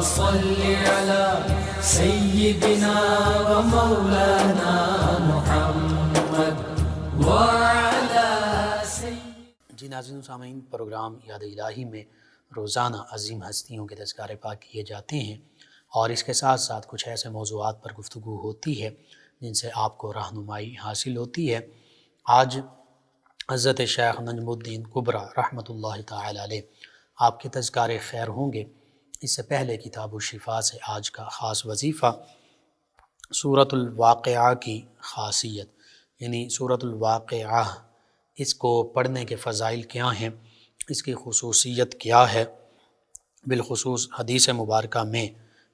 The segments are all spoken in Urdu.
صل على سيدنا ومولانا محمد وعلى جی ناظرین و سامعین، پروگرام یاد الہی میں روزانہ عظیم ہستیوں کے تذکارے پاک کیے جاتے ہیں اور اس کے ساتھ ساتھ کچھ ایسے موضوعات پر گفتگو ہوتی ہے جن سے آپ کو رہنمائی حاصل ہوتی ہے۔ آج حضرت شیخ نجم الدین کبریٰ رحمۃ اللہ تعالی علیہ آپ کے تذکارے خیر ہوں گے۔ اس سے پہلے کتاب الشفا سے آج کا خاص وظیفہ سورۃ الواقعہ کی خاصیت، یعنی سورۃ الواقعہ، اس کو پڑھنے کے فضائل کیا ہیں، اس کی خصوصیت کیا ہے۔ بالخصوص حدیث مبارکہ میں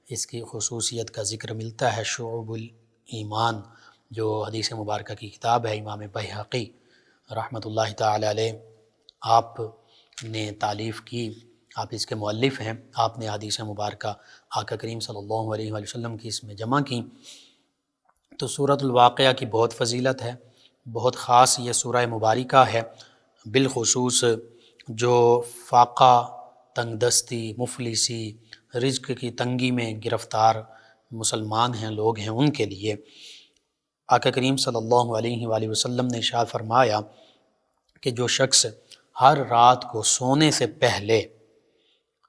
اس کی خصوصیت کا ذکر ملتا ہے۔ شعب الایمان جو حدیث مبارکہ کی کتاب ہے، امام بیہقی رحمۃ اللہ تعالی علیہ آپ نے تالیف کی، آپ اس کے مؤلف ہیں۔ آپ نے حدیث مبارکہ آقا کریم صلی اللہ علیہ وآلہ وسلم کی اس میں جمع کی۔ تو سورۃ الواقعہ کی بہت فضیلت ہے، بہت خاص یہ سورہ مبارکہ ہے۔ بالخصوص جو فاقہ، تنگ دستی، مفلسی، رزق کی تنگی میں گرفتار مسلمان ہیں، لوگ ہیں، ان کے لیے آقا کریم صلی اللہ علیہ وآلہ وسلم نے ارشاد فرمایا کہ جو شخص ہر رات کو سونے سے پہلے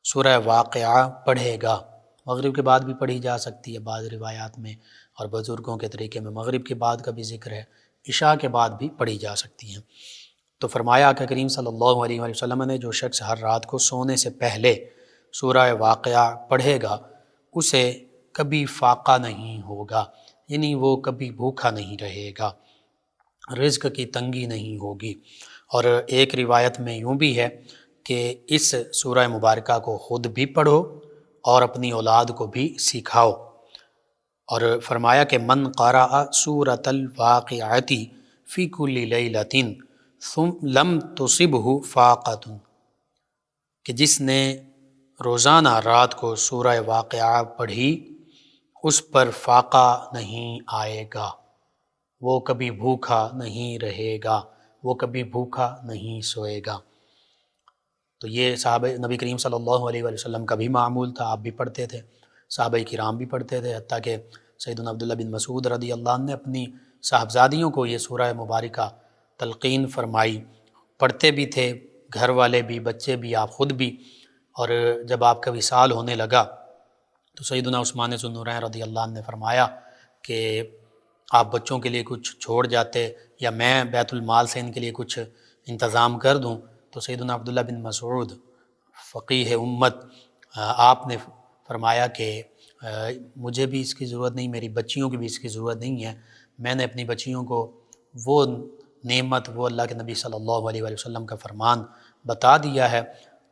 سورہ واقعہ پڑھے گا، مغرب کے بعد بھی پڑھی جا سکتی ہے بعض روایات میں، اور بزرگوں کے طریقے میں مغرب کے بعد کا بھی ذکر ہے، عشاء کے بعد بھی پڑھی جا سکتی ہیں۔ تو فرمایا آقا کریم صلی اللہ علیہ وآلہ وسلم نے جو شخص ہر رات کو سونے سے پہلے سورہ واقعہ پڑھے گا اسے کبھی فاقہ نہیں ہوگا، یعنی وہ کبھی بھوکا نہیں رہے گا، رزق کی تنگی نہیں ہوگی۔ اور ایک روایت میں یوں بھی ہے کہ اس سورہ مبارکہ کو خود بھی پڑھو اور اپنی اولاد کو بھی سکھاؤ۔ اور فرمایا کہ من قرأ سورۃ الواقعۃ فی کل لیلۃ لم تصبہ فاقۃ، کہ جس نے روزانہ رات کو سورہ واقعہ پڑھی اس پر فاقہ نہیں آئے گا، وہ کبھی بھوکا نہیں رہے گا، وہ کبھی بھوکا نہیں سوئے گا۔ تو یہ صحابہ نبی کریم صلی اللہ علیہ وآلہ وسلم کا بھی معمول تھا، آپ بھی پڑھتے تھے، صحابہ کرام بھی پڑھتے تھے، حتیٰ کہ سیدنا عبداللہ بن مسعود رضی اللہ عنہ نے اپنی صاحبزادیوں کو یہ سورہ مبارکہ تلقین فرمائی، پڑھتے بھی تھے، گھر والے بھی، بچے بھی، آپ خود بھی۔ اور جب آپ کا وصال ہونے لگا تو سیدنا عثمان ذو النورین رضی اللہ عنہ نے فرمایا کہ آپ بچوں کے لیے کچھ چھوڑ جاتے یا میں بیت المال سے ان کے لیے کچھ انتظام کر دوں۔ تو سیدنا عبداللہ بن مسعود فقیہ امت، آپ نے فرمایا کہ مجھے بھی اس کی ضرورت نہیں، میری بچیوں کی بھی اس کی ضرورت نہیں ہے، میں نے اپنی بچیوں کو وہ نعمت، وہ اللہ کے نبی صلی اللہ علیہ وآلہ وسلم کا فرمان بتا دیا ہے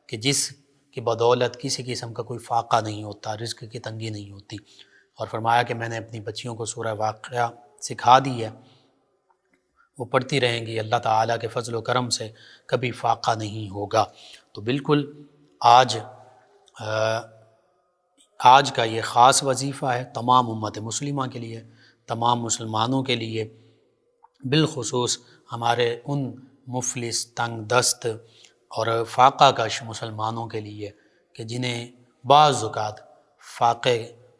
کہ جس کی بدولت کسی قسم کا کوئی فاقہ نہیں ہوتا، رزق کی تنگی نہیں ہوتی۔ اور فرمایا کہ میں نے اپنی بچیوں کو سورہ واقعہ سکھا دی ہے، وہ پڑھتی رہیں گی، اللہ تعالیٰ کے فضل و کرم سے کبھی فاقہ نہیں ہوگا۔ تو بالکل آج کا یہ خاص وظیفہ ہے تمام امت مسلمہ کے لیے، تمام مسلمانوں کے لیے، بالخصوص ہمارے ان مفلس، تنگ دست اور فاقہ کش مسلمانوں کے لیے کہ جنہیں بعض اوقات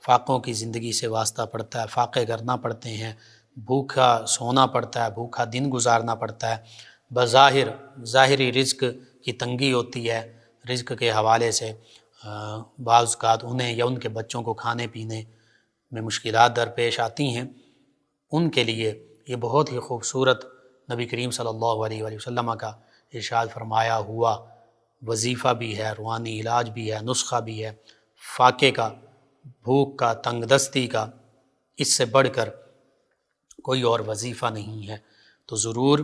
فاقوں کی زندگی سے واسطہ پڑتا ہے، فاقے کرنا پڑتے ہیں، بھوکا سونا پڑتا ہے، بھوکا دن گزارنا پڑتا ہے، ظاہری رزق کی تنگی ہوتی ہے، رزق کے حوالے سے بعض اوقات انہیں یا ان کے بچوں کو کھانے پینے میں مشکلات درپیش آتی ہیں۔ ان کے لیے یہ بہت ہی خوبصورت نبی کریم صلی اللہ علیہ وآلہ وسلم کا ارشاد فرمایا ہوا وظیفہ بھی ہے، روحانی علاج بھی ہے، نسخہ بھی ہے، فاقے کا، بھوک کا، تنگ دستی کا، اس سے بڑھ کر کوئی اور وظیفہ نہیں ہے۔ تو ضرور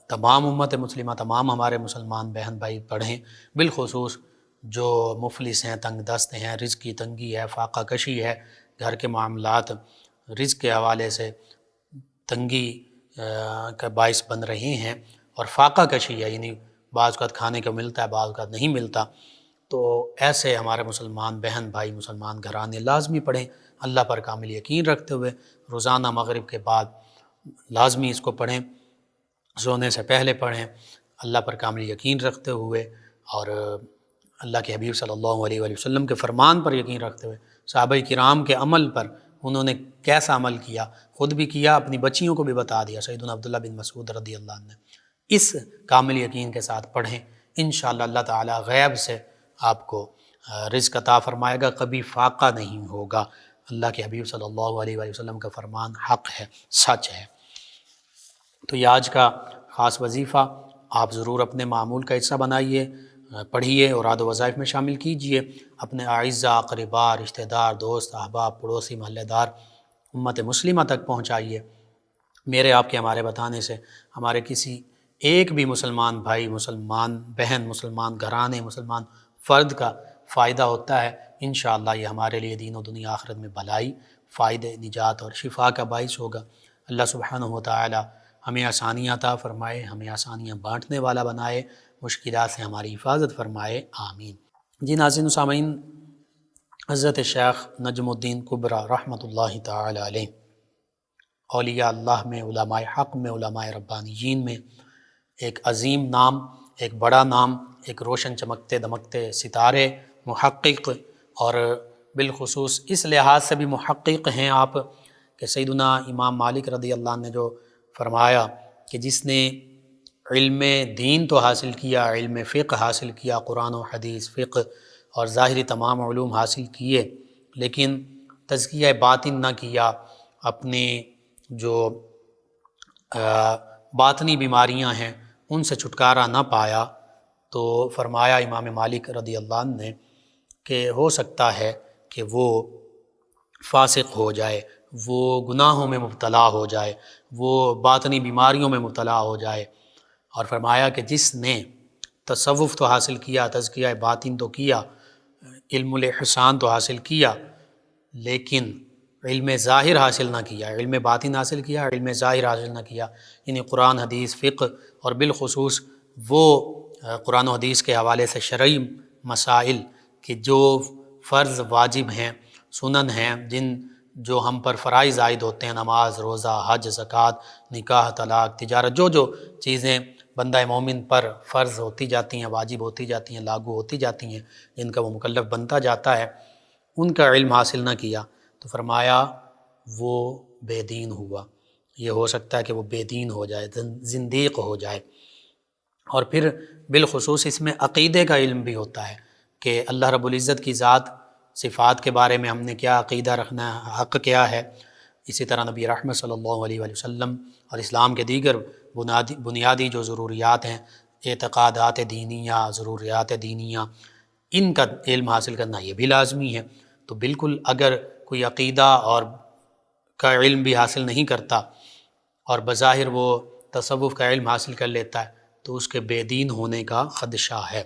تمام امت مسلمہ، تمام ہمارے مسلمان بہن بھائی پڑھیں، بالخصوص جو مفلس ہیں، تنگ دست ہیں، رزق کی تنگی ہے، فاقہ کشی ہے، گھر کے معاملات رزق کے حوالے سے تنگی کا باعث بن رہے ہیں اور فاقہ کشی ہے، یعنی بعض اوقات کھانے کو ملتا ہے، بعض اوقات نہیں ملتا۔ تو ایسے ہمارے مسلمان بہن بھائی، مسلمان گھرانے لازمی پڑھیں، اللہ پر کامل یقین رکھتے ہوئے، روزانہ مغرب کے بعد لازمی اس کو پڑھیں، سونے سے پہلے پڑھیں، اللہ پر کامل یقین رکھتے ہوئے، اور اللہ کے حبیب صلی اللہ علیہ وآلہ وسلم کے فرمان پر یقین رکھتے ہوئے صحابہ کرام کے عمل پر انہوں نے کیسا عمل کیا، خود بھی کیا، اپنی بچیوں کو بھی بتا دیا۔ سیدنا عبداللہ بن مسعود رضی اللہ عنہ اس کامل یقین کے ساتھ پڑھیں، انشاءاللہ اللہ تعالیٰ غیب سے آپ کو رزق عطا فرمائے گا، کبھی فاقہ نہیں ہوگا۔ اللہ کے حبیب صلی اللہ علیہ وآلہ وسلم کا فرمان حق ہے، سچ ہے۔ تو یہ آج کا خاص وظیفہ آپ ضرور اپنے معمول کا حصہ بنائیے، پڑھیے اور عاد و وظائف میں شامل کیجئے، اپنے اعزاء، اقرباء، رشتہ دار، دوست، احباب، پڑوسی، محلہ دار، امت مسلمہ تک پہنچائیے۔ میرے آپ کے ہمارے بتانے سے ہمارے کسی ایک بھی مسلمان بھائی، مسلمان بہن، مسلمان گھرانے، مسلمان فرد کا فائدہ ہوتا ہے، انشاءاللہ یہ ہمارے لیے دین و دنیا آخرت میں بھلائی، فائدے، نجات اور شفا کا باعث ہوگا۔ اللہ سبحانہ و تعالی ہمیں آسانیاں عطا فرمائے، ہمیں آسانیاں بانٹنے والا بنائے، مشکلات سے ہماری حفاظت فرمائے، آمین۔ جی ناظرین و سامعین، حضرت شیخ نجم الدین کبریٰ رحمۃ اللہ تعالی علیہ، اولیاء اللہ میں، علماء حق میں، علماء ربانیین میں ایک عظیم نام، ایک بڑا نام، ایک روشن چمکتے دمکتے ستارے، محقق، اور بالخصوص اس لحاظ سے بھی محقق ہیں آپ کہ سیدنا امام مالک رضی اللہ عنہ نے جو فرمایا کہ جس نے علم دین تو حاصل کیا، علم فقہ حاصل کیا، قرآن و حدیث، فقہ اور ظاہری تمام علوم حاصل کیے، لیکن تزکیہ باطن نہ کیا، اپنے جو باطنی بیماریاں ہیں ان سے چھٹکارا نہ پایا، تو فرمایا امام مالک رضی اللہ عنہ نے کہ ہو سکتا ہے کہ وہ فاسق ہو جائے، وہ گناہوں میں مبتلا ہو جائے، وہ باطنی بیماریوں میں مبتلا ہو جائے، اور فرمایا کہ جس نے تصوف تو حاصل کیا، تزکیہ باطن تو کیا، علم الاحسان تو حاصل کیا، لیکن علم ظاہر حاصل نہ کیا، علم باطن حاصل کیا، علم ظاہر حاصل نہ کیا، یعنی قرآن حدیث فقہ اور بالخصوص وہ قرآن و حدیث کے حوالے سے شرعی مسائل کہ جو فرض واجب ہیں، سنن ہیں، جو ہم پر فرائض عائد ہوتے ہیں، نماز، روزہ، حج، زکوٰۃ، نکاح، طلاق، تجارت، جو چیزیں بندہ مومن پر فرض ہوتی جاتی ہیں، واجب ہوتی جاتی ہیں، لاگو ہوتی جاتی ہیں، جن کا وہ مکلف بنتا جاتا ہے، ان کا علم حاصل نہ کیا، تو فرمایا وہ بے دین ہوا۔ یہ ہو سکتا ہے کہ وہ بے دین ہو جائے، زندیق ہو جائے۔ اور پھر بالخصوص اس میں عقیدے کا علم بھی ہوتا ہے کہ اللہ رب العزت کی ذات صفات کے بارے میں ہم نے کیا عقیدہ رکھنا ہے، حق کیا ہے۔ اسی طرح نبی رحمت صلی اللہ علیہ وآلہ وسلم اور اسلام کے دیگر بنیادی جو ضروریات ہیں، اعتقادات دینیہ، ضروریات دینیہ، ان کا علم حاصل کرنا یہ بھی لازمی ہے۔ تو بالکل اگر کوئی عقیدہ اور کا علم بھی حاصل نہیں کرتا اور بظاہر وہ تصوف کا علم حاصل کر لیتا ہے تو اس کے بے دین ہونے کا خدشہ ہے۔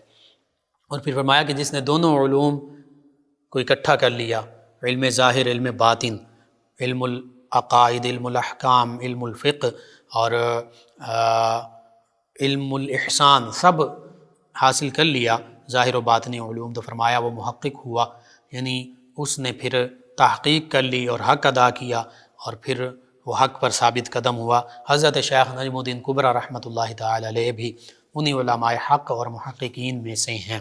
اور پھر فرمایا کہ جس نے دونوں علوم کو اکٹھا کر لیا، علم ظاہر، علم باطن، علم العقائد، علم الاحکام، علم الفقہ اور علم الاحسان، سب حاصل کر لیا، ظاہر و باطنی علوم، تو فرمایا وہ محقق ہوا، یعنی اس نے پھر تحقیق کر لی اور حق ادا کیا، اور پھر وہ حق پر ثابت قدم ہوا۔ حضرت شیخ نجم الدین کبریٰ رحمۃ اللہ تعالی علیہ بھی انہی علماء حق اور محققین میں سے ہیں،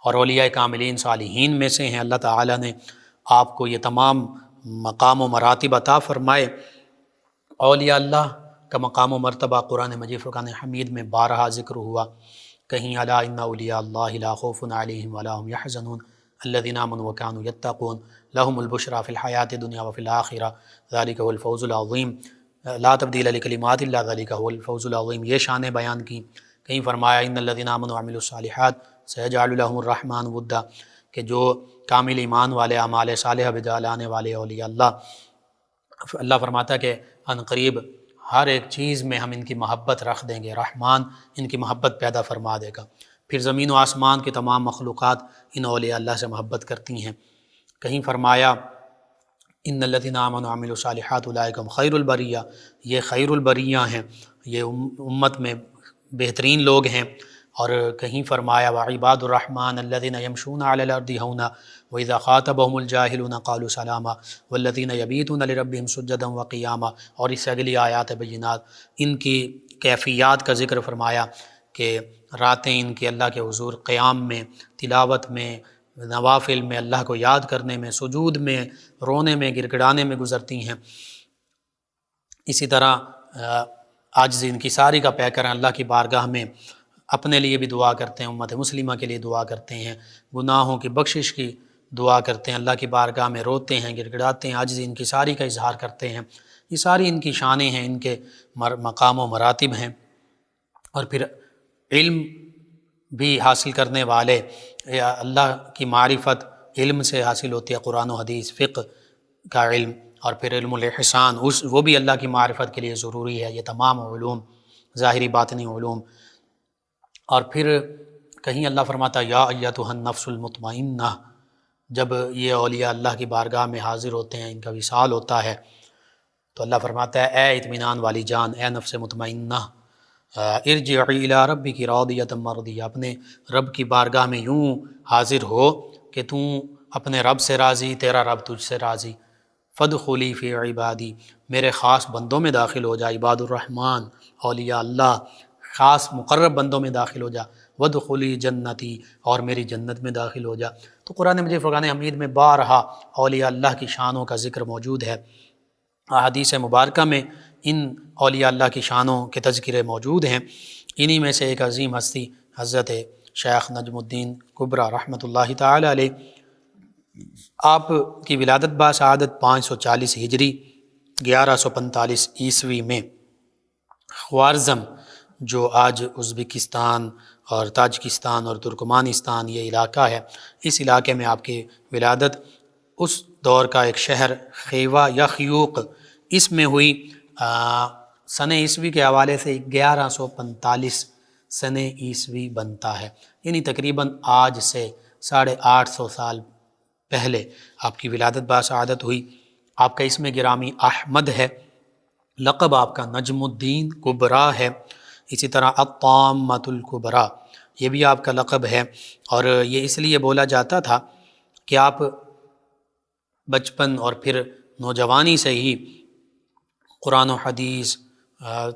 اور اولیاء کاملین صالحین میں سے ہیں۔ اللہ تعالی نے آپ کو یہ تمام مقام و مراتب عطا فرمائے۔ اولیاء اللہ کا مقام و مرتبہ قرآن مجید فرقان حمید میں بارہا ذکر ہوا، کہیں الا ان اولیاء اللہ لا خوف علیہم ولا هم يحزنون الذین آمنوا وكانوا يتقون لهم البشرى في الحیات الدنیا وفي الآخرة ذلك هو الفوز العظیم لا تبدیل لکلمات اللہ ذلك هو الفوز العظیم، یہ شان بیان کی۔ کہیں فرمایا ان الذین آمنوا وعملوا الصالحات سيجعل لهم الرحمن ودا، کہ جو کامل ایمان والے، اعمال صالحہ بجالانے والے اولیاء اللہ فرماتا ہے کہ ان قریب ہر ایک چیز میں ہم ان کی محبت رکھ دیں گے، رحمان ان کی محبت پیدا فرما دے گا۔ پھر زمین و آسمان کی تمام مخلوقات ان اولیاء اللہ سے محبت کرتی ہیں۔ کہیں فرمایا ان الذین آمنوا وعملوا الصالحات اولئک هم خیر البریہ، یہ خیر البریہ ہیں، یہ امت میں بہترین لوگ ہیں۔ اور کہیں فرمایا وعباد الرحمن الذین یمشون علی الارض ہونا واذا خاطبهم الجاہلون قالوا سلاما والذین یبیتون لربهم سجدا وقیاما، اور اس سے اگلی آیات بینات ان کی کیفیات کا ذکر فرمایا کہ راتیں ان کی اللہ کے حضور قیام میں، تلاوت میں، نوافل میں، اللہ کو یاد کرنے میں، سجود میں، رونے میں، گڑ گڑانے میں گزرتی ہیں۔ اسی طرح عاجز انکساری کا پیکر ہیں، اللہ کی بارگاہ میں اپنے لیے بھی دعا کرتے ہیں، امت مسلمہ کے لیے دعا کرتے ہیں، گناہوں کی بخشش کی دعا کرتے ہیں، اللہ کی بارگاہ میں روتے ہیں، گڑ گڑاتے ہیں، عاجز انکساری کا اظہار کرتے ہیں۔ یہ ساری ان کی شانیں ہیں، ان کے مقام و مراتب ہیں۔ اور پھر علم بھی حاصل کرنے والے، یا اللہ کی معرفت علم سے حاصل ہوتی ہے، قرآن و حدیث، فقہ کا علم، اور پھر علم الاحسان، وہ بھی اللہ کی معرفت کے لیے ضروری ہے۔ یہ تمام علوم، ظاہری باطنی علوم۔ اور پھر کہیں اللہ فرماتا ہے یا ایتھا النفس المطمئنہ، جب یہ اولیاء اللہ کی بارگاہ میں حاضر ہوتے ہیں، ان کا وصال ہوتا ہے، تو اللہ فرماتا ہے اے اطمینان والی جان، اے نفس مطمئنہ، ارجعی الی ربک راضیۃ مرضیہ، اپنے رب کی بارگاہ میں یوں حاضر ہو کہ تو اپنے رب سے راضی، تیرا رب تجھ سے راضی۔ فادخلی فی عبادی، میرے خاص بندوں میں داخل ہو جا، عباد الرحمن، اولیاء اللہ، خاص مقرب بندوں میں داخل ہو جا۔ وادخلی جنتی، اور میری جنت میں داخل ہو جا۔ تو قرآن مجید، فرقان حمید میں بارہا اولیاء اللہ کی شانوں کا ذکر موجود ہے۔ احادیث مبارکہ میں ان اولیاء اللہ کی شانوں کے تذکرے موجود ہیں۔ انہی میں سے ایک عظیم ہستی حضرت شیخ نجم الدین کبریٰ رحمۃ اللہ تعالی علیہ، آپ کی ولادت باسعادت 540 ہجری 1145 عیسوی میں خوارزم، جو آج ازبکستان اور تاجکستان اور ترکمانستان یہ علاقہ ہے، اس علاقے میں آپ کی ولادت اس دور کا ایک شہر خیوہ یا خیوق، اس میں ہوئی۔ سن عیسوی کے حوالے سے 1145 سن عیسوی بنتا ہے، یعنی تقریباً آج سے 850 سال پہلے آپ کی ولادت باسعادت ہوئی۔ آپ کا اسم گرامی احمد ہے، لقب آپ کا نجم الدین کبریٰ ہے، اسی طرح الطامۃ الکبریٰ یہ بھی آپ کا لقب ہے۔ اور یہ اس لیے بولا جاتا تھا کہ آپ بچپن اور پھر نوجوانی سے ہی قرآن و حدیث،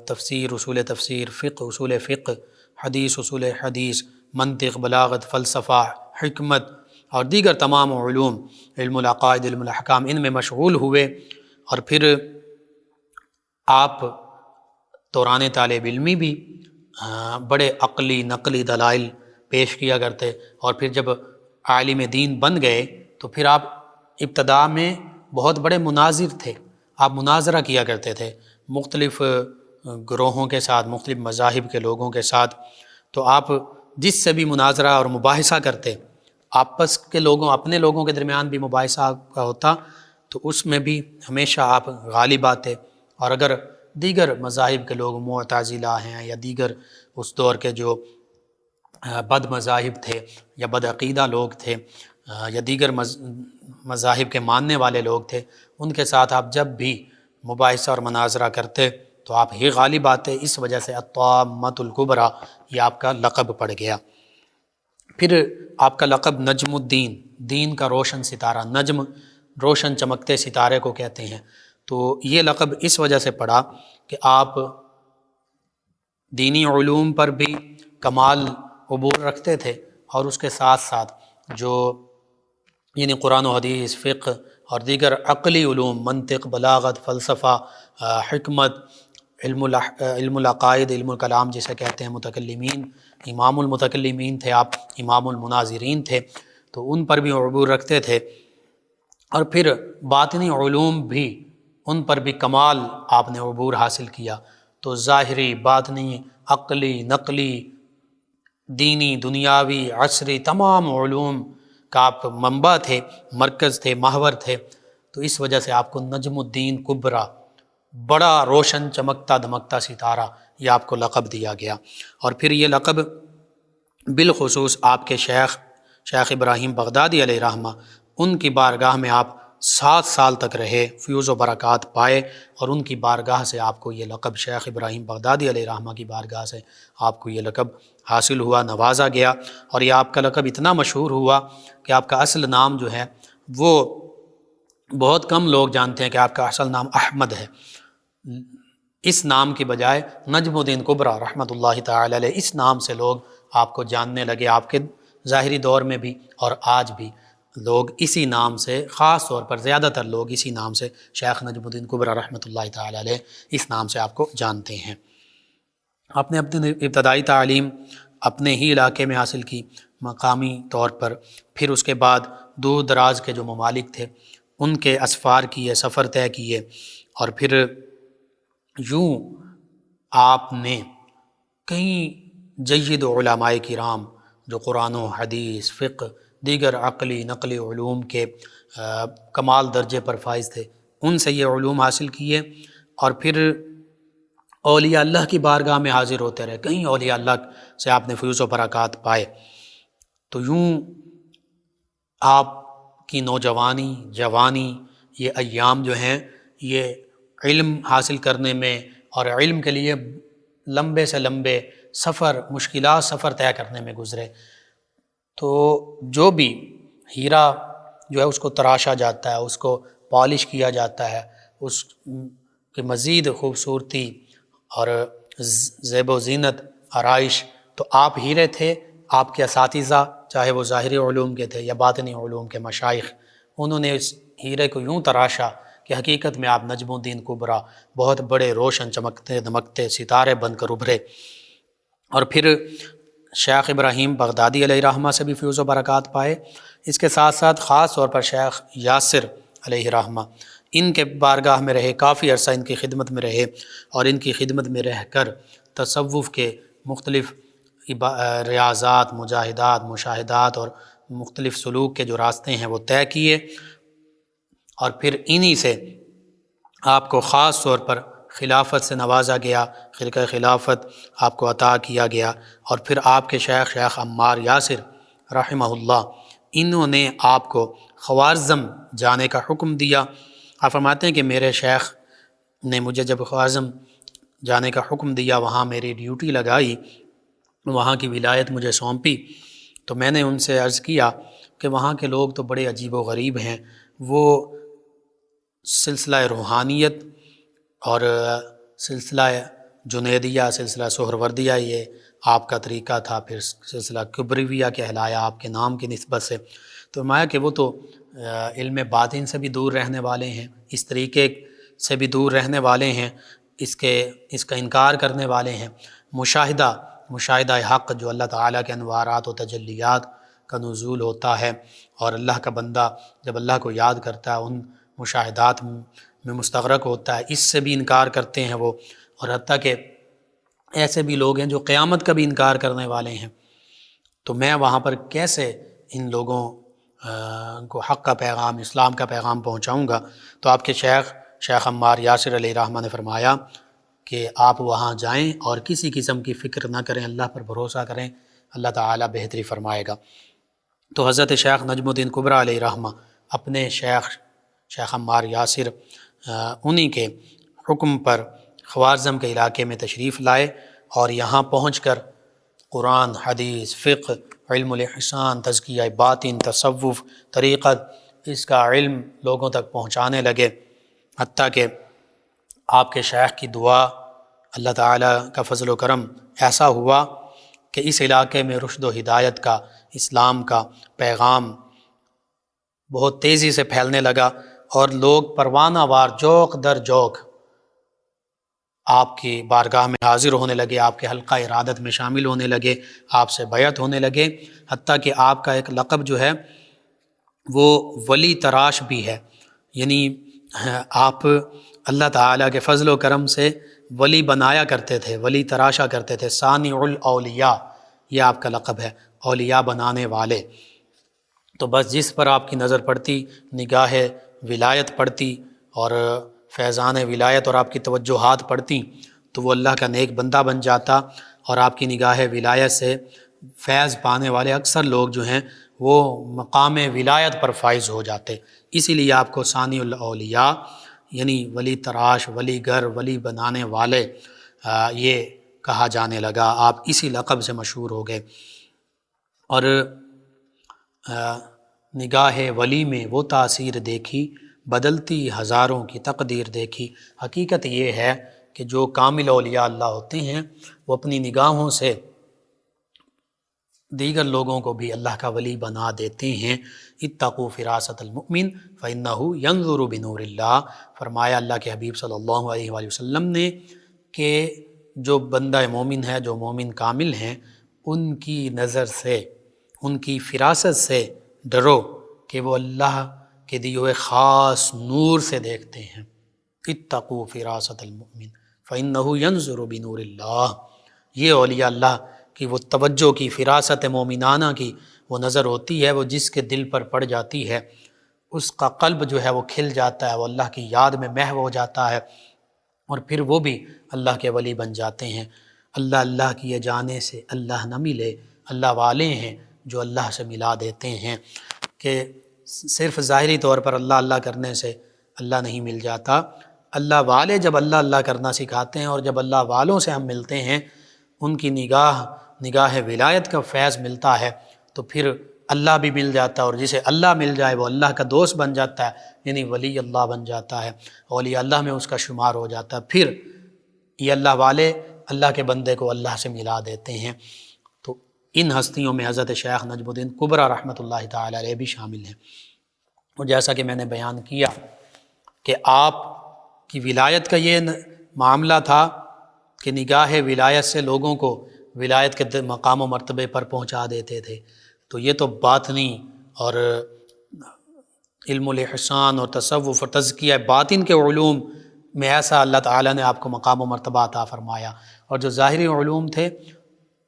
تفسیر، اصول تفسیر، فقہ، اصول فقہ، حدیث، اصول حدیث، منطق، بلاغت، فلسفہ، حکمت اور دیگر تمام علوم، علم العقائد، علم الاحکام، ان میں مشغول ہوئے۔ اور پھر آپ دوران طالب علمی بھی بڑے عقلی نقلی دلائل پیش کیا کرتے، اور پھر جب عالم دین بن گئے تو پھر آپ ابتدا میں بہت بڑے مناظر تھے، آپ مناظرہ کیا کرتے تھے مختلف گروہوں کے ساتھ، مختلف مذاہب کے لوگوں کے ساتھ۔ تو آپ جس سے بھی مناظرہ اور مباحثہ کرتے، آپس کے لوگوں، اپنے لوگوں کے درمیان بھی مباحثہ کا ہوتا، تو اس میں بھی ہمیشہ آپ غالب آتے۔ اور اگر دیگر مذاہب کے لوگ، معتزلہ ہیں یا دیگر اس دور کے جو بد مذاہب تھے یا بد عقیدہ لوگ تھے یا دیگر مذاہب کے ماننے والے لوگ تھے، ان کے ساتھ آپ جب بھی مباحثہ اور مناظرہ کرتے تو آپ ہی غالب آتے۔ اس وجہ سے الطامۃ الکبریٰ یہ آپ کا لقب پڑ گیا۔ پھر آپ کا لقب نجم الدین، دین کا روشن ستارہ، نجم روشن چمکتے ستارے کو کہتے ہیں۔ تو یہ لقب اس وجہ سے پڑا کہ آپ دینی علوم پر بھی کمال عبور رکھتے تھے، اور اس کے ساتھ ساتھ جو یعنی قرآن و حدیث، فقہ اور دیگر عقلی علوم، منطق، بلاغت، فلسفہ، حکمت، علم العقائد، علم الکلام جسے کہتے ہیں، متکلمین، امام المتکلمین تھے آپ، امام المناظرین تھے، تو ان پر بھی عبور رکھتے تھے۔ اور پھر باطنی علوم بھی، ان پر بھی کمال آپ نے عبور حاصل کیا۔ تو ظاہری، باطنی، عقلی، نقلی، دینی، دنیاوی، عصری، تمام علوم کا آپ منبع تھے، مرکز تھے، محور تھے۔ تو اس وجہ سے آپ کو نجم الدین کبریٰ، بڑا روشن چمکتا دمکتا ستارہ، یہ آپ کو لقب دیا گیا۔ اور پھر یہ لقب بالخصوص آپ کے شیخ ابراہیم بغدادی علیہ رحمہ، ان کی بارگاہ میں آپ 7 سال تک رہے، فیوز و برکات پائے، اور ان کی بارگاہ سے آپ کو یہ لقب، شیخ ابراہیم بغدادی علیہ رحمہ کی بارگاہ سے آپ کو یہ لقب حاصل ہوا، نوازا گیا۔ اور یہ آپ کا لقب اتنا مشہور ہوا کہ آپ کا اصل نام جو ہے وہ بہت کم لوگ جانتے ہیں کہ آپ کا اصل نام احمد ہے۔ اس نام کی بجائے نجم الدین کبریٰ رحمۃ اللہ تعالی علیہ، اس نام سے لوگ آپ کو جاننے لگے، آپ کے ظاہری دور میں بھی اور آج بھی لوگ اسی نام سے، خاص طور پر زیادہ تر لوگ اسی نام سے شیخ نجم الدین کبریٰ رحمۃ اللہ تعالی علیہ اس نام سے آپ کو جانتے ہیں۔ آپ نے اپنی ابتدائی تعلیم اپنے ہی علاقے میں حاصل کی مقامی طور پر، پھر اس کے بعد دور دراز کے جو ممالک تھے ان کے اسفار کیے، سفر طے کیے، اور پھر یوں آپ نے کئی جید علماء کرام جو قرآن و حدیث، فقہ، دیگر عقلی نقلی علوم کے کمال درجے پر فائز تھے، ان سے یہ علوم حاصل کیے، اور پھر اولیاء اللہ کی بارگاہ میں حاضر ہوتے رہے، کہیں اولیاء اللہ سے آپ نے فیوز و برکات پائے۔ تو یوں آپ کی نوجوانی، جوانی، یہ ایام جو ہیں یہ علم حاصل کرنے میں اور علم کے لیے لمبے سے لمبے سفر، مشکلات سفر طے کرنے میں گزرے۔ تو جو بھی ہیرا جو ہے اس کو تراشا جاتا ہے، اس کو پالش کیا جاتا ہے، اس کی مزید خوبصورتی اور زیب و زینت، آرائش، تو آپ ہیرے تھے۔ آپ کے اساتذہ چاہے وہ ظاہری علوم کے تھے یا باطنی علوم کے مشائخ، انہوں نے اس ہیرے کو یوں تراشا کہ حقیقت میں آپ نجم الدین کبریٰ بہت بڑے روشن چمکتے دمکتے ستارے بن کر ابھرے۔ اور پھر شیخ ابراہیم بغدادی علیہ رحمہ سے بھی فیوز و برکات پائے۔ اس کے ساتھ ساتھ خاص طور پر شیخ یاسر علیہ رحمہ، ان کے بارگاہ میں رہے، کافی عرصہ ان کی خدمت میں رہے، اور ان کی خدمت میں رہ کر تصوف کے مختلف ریاضات، مجاہدات، مشاہدات اور مختلف سلوک کے جو راستے ہیں وہ طے کیے، اور پھر انہی سے آپ کو خاص طور پر خلافت سے نوازا گیا، خلقہ خلافت آپ کو عطا کیا گیا۔ اور پھر آپ کے شیخ عمار یاسر رحمہ اللہ، انہوں نے آپ کو خوارزم جانے کا حکم دیا۔ آپ فرماتے ہیں کہ میرے شیخ نے مجھے جب خوارزم جانے کا حکم دیا، وہاں میری ڈیوٹی لگائی، وہاں کی ولایت مجھے سونپی، تو میں نے ان سے عرض کیا کہ وہاں کے لوگ تو بڑے عجیب و غریب ہیں، وہ سلسلہ روحانیت اور سلسلہ جنیدیہ، سلسلہ سہروردیہ یہ آپ کا طریقہ تھا، پھر سلسلہ کبریویہ کہلایا آپ کے نام کی نسبت سے۔ تو فرمایا کہ وہ تو علم باطن سے بھی دور رہنے والے ہیں، اس طریقے سے بھی دور رہنے والے ہیں، اس کا انکار کرنے والے ہیں۔ مشاہدہ حق جو اللہ تعالیٰ کے انوارات و تجلیات کا نزول ہوتا ہے، اور اللہ کا بندہ جب اللہ کو یاد کرتا ہے ان مشاہدات میں مستغرق ہوتا ہے، اس سے بھی انکار کرتے ہیں وہ، اور حتیٰ کہ ایسے بھی لوگ ہیں جو قیامت کا بھی انکار کرنے والے ہیں۔ تو میں وہاں پر کیسے ان لوگوں کو حق کا پیغام، اسلام کا پیغام پہنچاؤں گا؟ تو آپ کے شیخ عمار یاسر علیہ رحمہ نے فرمایا کہ آپ وہاں جائیں اور کسی قسم کی فکر نہ کریں، اللہ پر بھروسہ کریں، اللہ تعالیٰ بہتری فرمائے گا۔ تو حضرت شیخ نجم الدین کبریٰ علیہ رحمہ اپنے شیخ عمار یاسر انہی کے حکم پر خوارزم کے علاقے میں تشریف لائے، اور یہاں پہنچ کر قرآن، حدیث، فقہ، علم الاحسان، تزکیہ باطن، تصوف، طریقت، اس کا علم لوگوں تک پہنچانے لگے، حتیٰ کہ آپ کے شیخ کی دعا، اللہ تعالیٰ کا فضل و کرم ایسا ہوا کہ اس علاقے میں رشد و ہدایت کا، اسلام کا پیغام بہت تیزی سے پھیلنے لگا، اور لوگ پروانہ وار جوق در جوق آپ کی بارگاہ میں حاضر ہونے لگے، آپ کے حلقہ ارادت میں شامل ہونے لگے، آپ سے بیعت ہونے لگے، حتیٰ کہ آپ کا ایک لقب جو ہے وہ ولی تراش بھی ہے، یعنی آپ اللہ تعالیٰ کے فضل و کرم سے ولی بنایا کرتے تھے، ولی تراشا کرتے تھے۔ ثانع الاولیاء یہ آپ کا لقب ہے، اولیاء بنانے والے۔ تو بس جس پر آپ کی نظر پڑتی، نگاہ ولایت پڑتی اور فیضان ولایت اور آپ کی توجہات پڑتی، تو وہ اللہ کا نیک بندہ بن جاتا، اور آپ کی نگاہ ولایت سے فیض پانے والے اکثر لوگ جو ہیں وہ مقام ولایت پر فائز ہو جاتے۔ اسی لیے آپ کو ثانی الاولیاء یعنی ولی تراش، ولی گر، ولی بنانے والے یہ کہا جانے لگا، آپ اسی لقب سے مشہور ہو گئے۔ اور نگاہ ولی میں وہ تاثیر دیکھی، بدلتی ہزاروں کی تقدیر دیکھی۔ حقیقت یہ ہے کہ جو کامل اولیاء اللہ ہوتے ہیں وہ اپنی نگاہوں سے دیگر لوگوں کو بھی اللہ کا ولی بنا دیتے ہیں۔ اتقوا فراست المؤمن فإنه ينظر بنور اللہ، فرمایا اللہ کے حبیب صلی اللہ علیہ وآلہ وسلم نے کہ جو بندہ مومن ہے، جو مومن کامل ہیں، ان کی نظر سے، ان کی فراست سے ڈرو کہ وہ اللہ کے دیے ہوئے خاص نور سے دیکھتے ہیں۔ اتقوا فراست المؤمن فإنه ينظر بنور اللہ، یہ اولیاء اللہ کی وہ توجہ کی، فراست مومنانہ کی وہ نظر ہوتی ہے، وہ جس کے دل پر پڑ جاتی ہے اس کا قلب جو ہے وہ کھل جاتا ہے، وہ اللہ کی یاد میں محو ہو جاتا ہے، اور پھر وہ بھی اللہ کے ولی بن جاتے ہیں۔ اللہ اللہ کیے جانے سے اللہ نہ ملے، اللہ والے ہیں جو اللہ سے ملا دیتے ہیں، کہ صرف ظاہری طور پر اللہ اللہ کرنے سے اللہ نہیں مل جاتا۔ اللہ والے جب اللہ اللہ کرنا سکھاتے ہیں، اور جب اللہ والوں سے ہم ملتے ہیں، ان کی نگاہ ولایت کا فیض ملتا ہے، تو پھر اللہ بھی مل جاتا ہے، اور جسے اللہ مل جائے وہ اللہ کا دوست بن جاتا ہے، یعنی ولی اللہ بن جاتا ہے، اولیاء اللہ میں اس کا شمار ہو جاتا ہے۔ پھر یہ اللہ والے اللہ کے بندے کو اللہ سے ملا دیتے ہیں۔ تو ان ہستیوں میں حضرت شیخ نجم الدین کبریٰ رحمۃ اللہ تعالی علیہ بھی شامل ہیں۔ اور جیسا کہ میں نے بیان کیا کہ آپ کی ولایت کا یہ معاملہ تھا کہ نگاہ ولایت سے لوگوں کو ولایت کے مقام و مرتبے پر پہنچا دیتے تھے، تو یہ تو باطنی اور علم الاحسان اور تصوف اور تزکیہ باطن کے علوم میں ایسا اللہ تعالیٰ نے آپ کو مقام و مرتبہ عطا فرمایا، اور جو ظاہری علوم تھے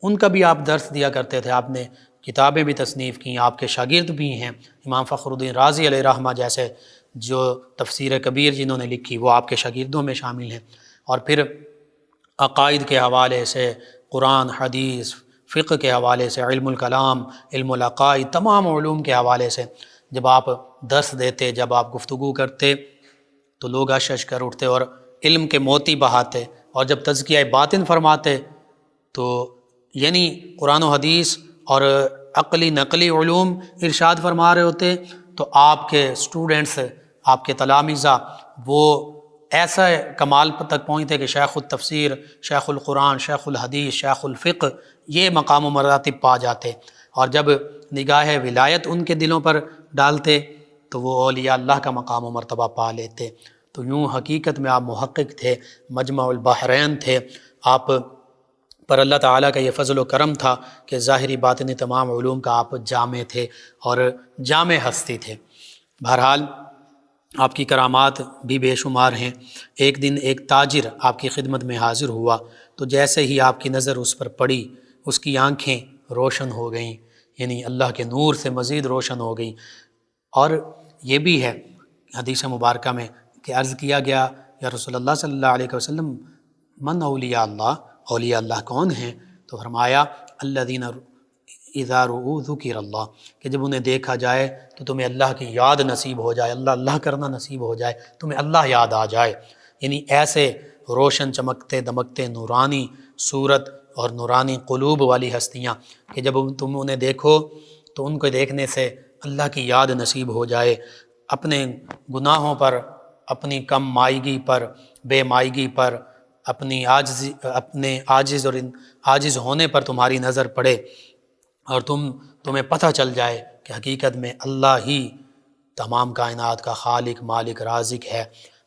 ان کا بھی آپ درس دیا کرتے تھے، آپ نے کتابیں بھی تصنیف کی، آپ کے شاگرد بھی ہیں، امام فخر الدین رازی علیہ رحمہ جیسے جو تفسیر کبیر جنہوں نے لکھی وہ آپ کے شاگردوں میں شامل ہیں۔ اور پھر عقائد کے حوالے سے، قرآن حدیث فقہ کے حوالے سے، علم الکلام، علم العقائد، تمام علوم کے حوالے سے جب آپ درس دیتے، جب آپ گفتگو کرتے تو لوگ اشش کر اٹھتے اور علم کے موتی بہاتے، اور جب تزکیہ باطن فرماتے تو یعنی قرآن و حدیث اور عقلی نقلی علوم ارشاد فرما رہے ہوتے، تو آپ کے اسٹوڈنٹس، آپ کے تلامذہ وہ ایسا کمال تک پہنچتے کہ شیخ التفسیر، شیخ القرآن، شیخ الحدیث، شیخ الفقہ، یہ مقام و مراتب پا جاتے، اور جب نگاہ ولایت ان کے دلوں پر ڈالتے تو وہ اولیاء اللہ کا مقام و مرتبہ پا لیتے۔ تو یوں حقیقت میں آپ محقق تھے، مجمع البحرین تھے، آپ پر اللہ تعالیٰ کا یہ فضل و کرم تھا کہ ظاہری باطنی تمام علوم کا آپ جامع تھے اور جامع ہستی تھے۔ بہرحال آپ کی کرامات بھی بے شمار ہیں۔ ایک دن ایک تاجر آپ کی خدمت میں حاضر ہوا، تو جیسے ہی آپ کی نظر اس پر پڑی اس کی آنکھیں روشن ہو گئیں، یعنی اللہ کے نور سے مزید روشن ہو گئیں۔ اور یہ بھی ہے حدیث مبارکہ میں کہ عرض کیا گیا یا رسول اللہ صلی اللہ علیہ وسلم من اولیاء اللہ، اولیاء اللہ کون ہیں؟ تو فرمایا الذین اذا رؤوا ذکر اللہ، کہ جب انہیں دیکھا جائے تو تمہیں اللہ کی یاد نصیب ہو جائے، اللہ اللہ کرنا نصیب ہو جائے، تمہیں اللہ یاد آ جائے، یعنی ایسے روشن چمکتے دمکتے نورانی صورت اور نورانی قلوب والی ہستیاں کہ جب تم انہیں دیکھو تو ان کو دیکھنے سے اللہ کی یاد نصیب ہو جائے، اپنے گناہوں پر، اپنی کم مائیگی پر، بے مائیگی پر، اپنے عاجز ہونے پر تمہاری نظر پڑے، اور تمہیں پتہ چل جائے کہ حقیقت میں اللہ ہی تمام کائنات کا خالق، مالک، رازق ہے،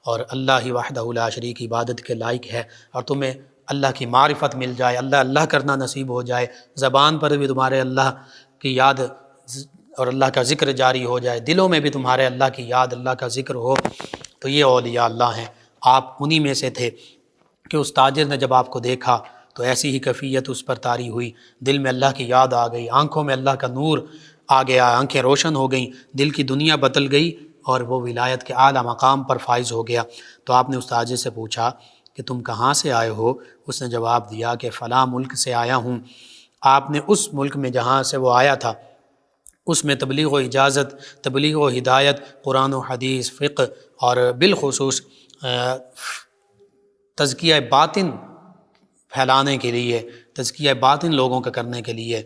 اور اللہ ہی وحدہ لا شریک عبادت کے لائق ہے، اور تمہیں اللہ کی معرفت مل جائے، اللہ اللہ کرنا نصیب ہو جائے، زبان پر بھی تمہارے اللہ کی یاد اور اللہ کا ذکر جاری ہو جائے، دلوں میں بھی تمہارے اللہ کی یاد، اللہ کا ذکر ہو، تو یہ اولیاء اللہ ہیں۔ آپ انہی میں سے تھے کہ اس تاجر نے جب آپ کو دیکھا تو ایسی ہی کیفیت اس پر طاری ہوئی، دل میں اللہ کی یاد آ گئی، آنکھوں میں اللہ کا نور آ گیا، آنکھیں روشن ہو گئیں، دل کی دنیا بدل گئی، اور وہ ولایت کے اعلیٰ مقام پر فائز ہو گیا۔ تو آپ نے اس تاجر سے پوچھا کہ تم کہاں سے آئے ہو؟ اس نے جواب دیا کہ فلاں ملک سے آیا ہوں۔ آپ نے اس ملک میں جہاں سے وہ آیا تھا اس میں تبلیغ و اجازت، تبلیغ و ہدایت، قرآن و حدیث، فقہ، اور بالخصوص تزکیہ باطن پھیلانے کے لیے، تزکیہ باطن لوگوں کا کرنے کے لیے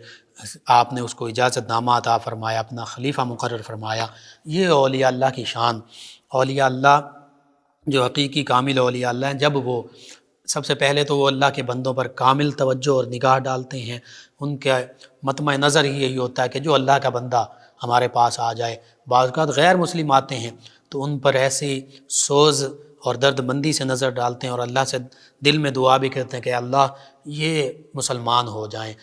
آپ نے اس کو اجازت نامہ عطا فرمایا، اپنا خلیفہ مقرر فرمایا۔ یہ اولیاء اللہ کی شان، اولیاء اللہ جو حقیقی کامل اولیاء اللہ ہیں، جب وہ سب سے پہلے تو وہ اللہ کے بندوں پر کامل توجہ اور نگاہ ڈالتے ہیں، ان کا مطمع نظر ہی یہی ہوتا ہے کہ جو اللہ کا بندہ ہمارے پاس آ جائے۔ بعض اوقات غیر مسلم آتے ہیں تو ان پر ایسی سوز اور درد مندی سے نظر ڈالتے ہیں اور اللہ سے دل میں دعا بھی کرتے ہیں کہ اللہ یہ مسلمان ہو جائیں،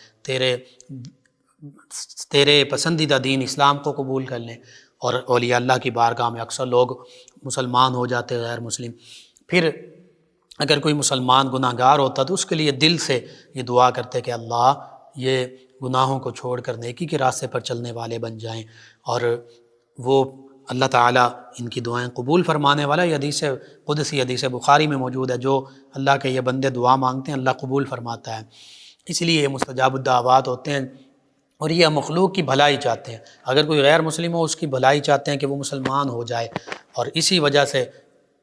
تیرے پسندیدہ دین اسلام کو قبول کر لیں۔ اور اولیاء اللہ کی بارگاہ میں اکثر لوگ مسلمان ہو جاتے غیر مسلم۔ پھر اگر کوئی مسلمان گناہ گار ہوتا تو اس کے لیے دل سے یہ دعا کرتے کہ اللہ یہ گناہوں کو چھوڑ کر نیکی کے راستے پر چلنے والے بن جائیں، اور وہ اللہ تعالیٰ ان کی دعائیں قبول فرمانے والا۔ یہ حدیث قدسی حدیث بخاری میں موجود ہے، جو اللہ کے یہ بندے دعا مانگتے ہیں اللہ قبول فرماتا ہے، اس لیے یہ مستجاب الدعوات ہوتے ہیں، اور یہ مخلوق کی بھلائی چاہتے ہیں۔ اگر کوئی غیر مسلم ہو اس کی بھلائی چاہتے ہیں کہ وہ مسلمان ہو جائے، اور اسی وجہ سے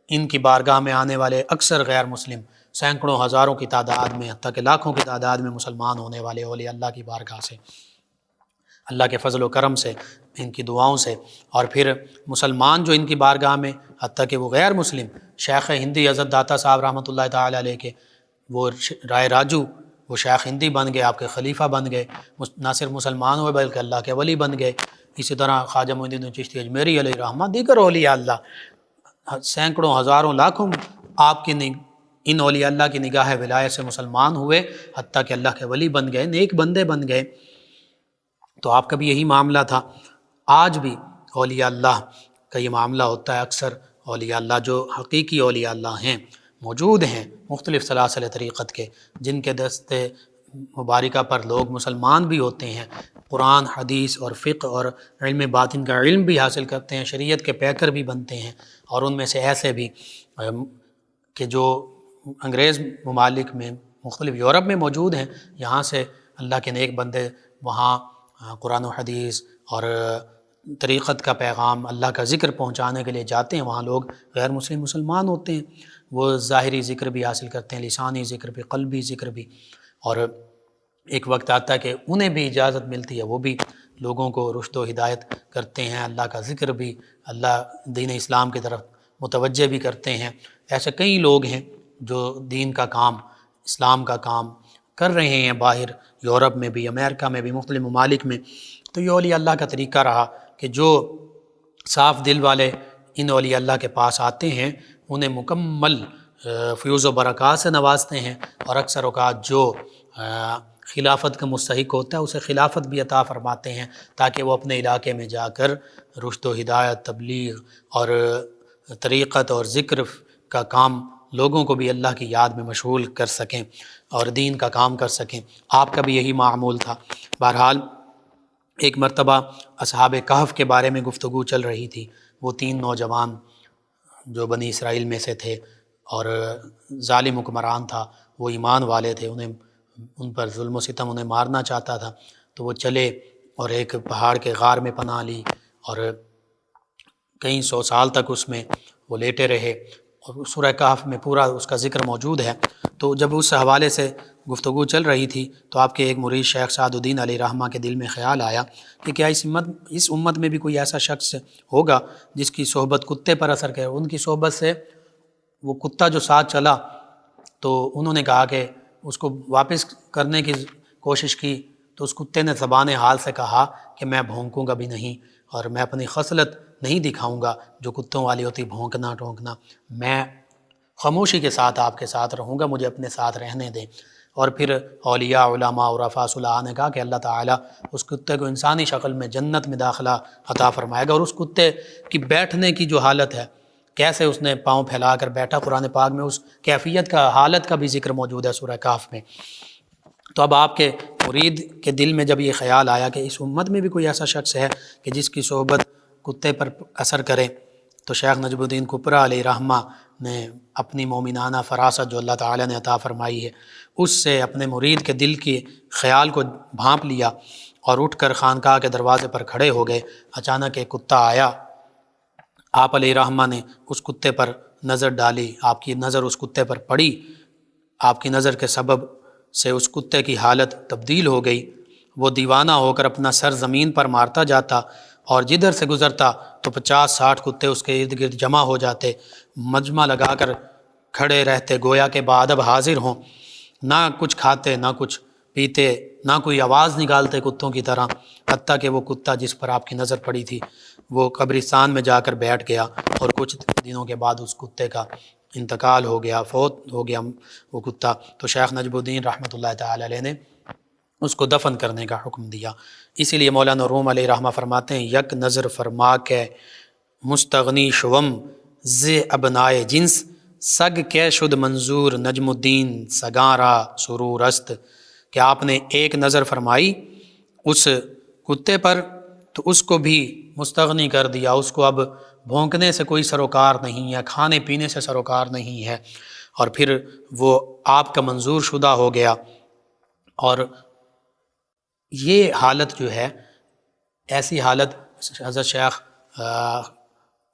ان کی بارگاہ میں آنے والے اکثر غیر مسلم سینکڑوں ہزاروں کی تعداد میں، حتیٰ کہ لاکھوں کی تعداد میں مسلمان ہونے والے اولیاء اللہ کی بارگاہ سے، اللہ کے فضل و کرم سے، ان کی دعاؤں سے۔ اور پھر مسلمان جو ان کی بارگاہ میں، حتیٰ کہ وہ غیر مسلم، شیخ ہندی حضرت داتا صاحب رحمۃ اللہ تعالیٰ علیہ کے وہ رائے راجو، وہ شیخ ہندی بن گئے، آپ کے خلیفہ بن گئے، نہ صرف مسلمان ہوئے بلکہ اللہ کے ولی بن گئے۔ اسی طرح خواجہ معین الدین چشتی اجمیری علیہ رحمہ، دیگر اولیاء اللہ سینکڑوں ہزاروں لاکھوں آپ کی ان اولیاء اللہ کی نگاہ ولایت سے مسلمان ہوئے، حتیٰ کہ اللہ کے ولی بن گئے، نیک بندے بن گئے۔ تو آپ کا بھی یہی معاملہ تھا۔ آج بھی اولیاء اللہ کا یہ معاملہ ہوتا ہے۔ اکثر اولیاء اللہ جو حقیقی اولیاء اللہ ہیں موجود ہیں مختلف سلاسل طریقت کے، جن کے دست مبارکہ پر لوگ مسلمان بھی ہوتے ہیں، قرآن حدیث اور فقہ اور علم باطن کا علم بھی حاصل کرتے ہیں، شریعت کے پیکر بھی بنتے ہیں، اور ان میں سے ایسے بھی کہ جو انگریز ممالک میں مختلف یورپ میں موجود ہیں، یہاں سے اللہ کے نیک بندے وہاں قرآن و حدیث اور طریقت کا پیغام، اللہ کا ذکر پہنچانے کے لیے جاتے ہیں۔ وہاں لوگ غیر مسلم مسلمان ہوتے ہیں، وہ ظاہری ذکر بھی حاصل کرتے ہیں، لسانی ذکر بھی، قلبی ذکر بھی، اور ایک وقت آتا ہے کہ انہیں بھی اجازت ملتی ہے، وہ بھی لوگوں کو رشد و ہدایت کرتے ہیں، اللہ کا ذکر بھی، اللہ دین اسلام کی طرف متوجہ بھی کرتے ہیں۔ ایسے کئی لوگ ہیں جو دین کا کام، اسلام کا کام کر رہے ہیں باہر، یورپ میں بھی، امریکہ میں بھی، مختلف ممالک میں۔ تو یہ اولیاء اللہ کا طریقہ رہا کہ جو صاف دل والے ان اولیاء اللہ کے پاس آتے ہیں انہیں مکمل فیوز و برکات سے نوازتے ہیں، اور اکثر اوقات جو خلافت کا مستحق ہوتا ہے اسے خلافت بھی عطا فرماتے ہیں، تاکہ وہ اپنے علاقے میں جا کر رشد و ہدایت، تبلیغ اور طریقت اور ذکر کا کام لوگوں کو بھی اللہ کی یاد میں مشغول کر سکیں اور دین کا کام کر سکیں۔ آپ کا بھی یہی معمول تھا۔ بہرحال ایک مرتبہ اصحاب کہف کے بارے میں گفتگو چل رہی تھی۔ وہ 3 نوجوان جو بنی اسرائیل میں سے تھے اور ظالم حکمران تھا، وہ ایمان والے تھے، ان پر ظلم و ستم انہیں مارنا چاہتا تھا، تو وہ چلے اور ایک پہاڑ کے غار میں پناہ لی، اور کئی 100 سال تک اس میں وہ لیٹے رہے، اور سورہ کہف میں پورا اس کا ذکر موجود ہے۔ تو جب اس حوالے سے گفتگو چل رہی تھی تو آپ کے ایک مرید شیخ سعد الدین علیہ رحمہ کے دل میں خیال آیا کہ کیا اس امت میں بھی کوئی ایسا شخص ہوگا جس کی صحبت کتے پر اثر کرے۔ ان کی صحبت سے وہ کتا جو ساتھ چلا تو انہوں نے کہا کہ اس کو واپس کرنے کی کوشش کی، تو اس کتے نے زبان حال سے کہا کہ میں بھونکوں گا بھی نہیں، اور میں اپنی خصلت نہیں دکھاؤں گا جو کتوں والی ہوتی، بھونکنا ٹونکنا۔ میں خاموشی کے ساتھ آپ کے ساتھ رہوں گا، مجھے اپنے ساتھ رہنے دیں۔ اور پھر اولیاء، علماء، عرفاء، صلحاء نے کہا کہ اللہ تعالیٰ اس کتے کو انسانی شکل میں جنت میں داخلہ عطا فرمائے گا، اور اس کتے کی بیٹھنے کی جو حالت ہے، کیسے اس نے پاؤں پھیلا کر بیٹھا، قرآن پاک میں اس کیفیت کا، حالت کا بھی ذکر موجود ہے سورہ کہف میں۔ تو اب آپ کے مرید کے دل میں جب یہ خیال آیا کہ اس امت میں بھی کوئی ایسا شخص ہے کہ جس کی صحبت کتے پر اثر کرے، تو شیخ نجم الدین کپرا علیہ رحمہ نے اپنی مومنانہ فراست جو اللہ تعالیٰ نے عطا فرمائی ہے، اس سے اپنے مرید کے دل کے خیال کو بھانپ لیا اور اٹھ کر خانقاہ کے دروازے پر کھڑے ہو گئے۔ اچانک ایک کتا آیا، آپ علیہ رحمہ نے اس کتے پر نظر ڈالی، آپ کی نظر اس کتے پر پڑی، آپ کی نظر کے سبب سے اس کتے کی حالت تبدیل ہو گئی، وہ دیوانہ ہو کر اپنا سر زمین پر مارتا جاتا، اور جدھر سے گزرتا تو 50-60 کتے اس کے ارد گرد جمع ہو جاتے، مجمع لگا کر کھڑے رہتے گویا کہ بادب حاضر ہوں، نہ کچھ کھاتے نہ کچھ پیتے، نہ کوئی آواز نکالتے کتوں کی طرح، حتیٰ کہ وہ کتا جس پر آپ کی نظر پڑی تھی وہ قبرستان میں جا کر بیٹھ گیا، اور کچھ دنوں کے بعد اس کتے کا انتقال ہو گیا، فوت ہو گیا وہ کتا۔ تو شیخ نجم الدین رحمۃ اللہ تعالی علیہ نے اس کو دفن کرنے کا حکم دیا۔ اسی لیے مولانا روم علیہ رحمہ فرماتے ہیں، یک نظر فرما کے مستغنی شوم ز ابنائے جنس، سگ کے شد منظور نجم الدین سگاں را سرور است، کہ آپ نے ایک نظر فرمائی اس کتے پر تو اس کو بھی مستغنی کر دیا، اس کو اب بھونکنے سے کوئی سروکار نہیں ہے، کھانے پینے سے سروکار نہیں ہے، اور پھر وہ آپ کا منظور شدہ ہو گیا۔ اور یہ حالت جو ہے، ایسی حالت حضرت شیخ